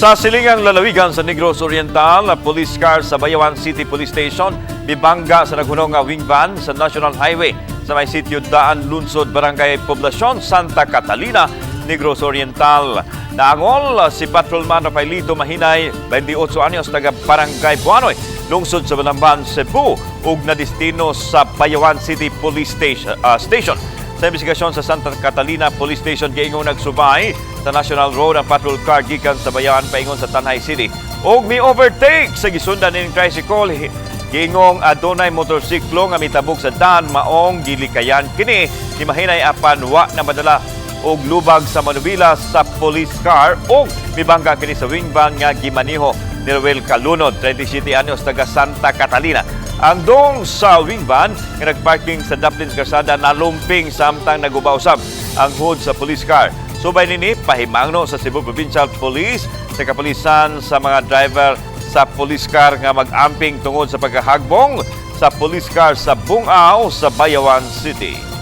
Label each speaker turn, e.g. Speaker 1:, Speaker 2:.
Speaker 1: Sa silingang lalawigan sa Negros Oriental, police car sa Bayawan City Police Station bibangga sa naghunong nga wing van sa National Highway sa may sitio Daan Lunsod, Barangay Poblacion, Santa Catalina, Negros Oriental. Naangol si Patrolman Rafaelito Mahinay, 28 anyos, taga Barangay Buanoy, lungsod sa Balamban, Cebu, ug na destino sa Bayawan City Police Station. Sa investigasyon sa Santa Catalina Police Station, giingong nagsubay sa National Road ang patrol car gikan sa Bayawan paingon sa Tanay City. Og mi overtake sa gisundan ning tricycle. Giingong adunay motorsiklo nga mitabog sa daan maong gilikayan kini ni Mahinay apan wa na madala og lubag sa manubila sa police car og mibangga kini sa wing van nga gimaniho ni Ruel Calunod, 37 anyos, taga Santa Catalina. Ang dong sa wing van nga nagparking sa Dublin Karsada nalumping samtang nagubausab ang hood sa police car. Subay nini pahimangno sa Cebu Provincial Police sa kapulisan sa mga driver sa police car nga mag-amping tungod sa pagkahagbong sa police car sa Bungao sa Bayawan City.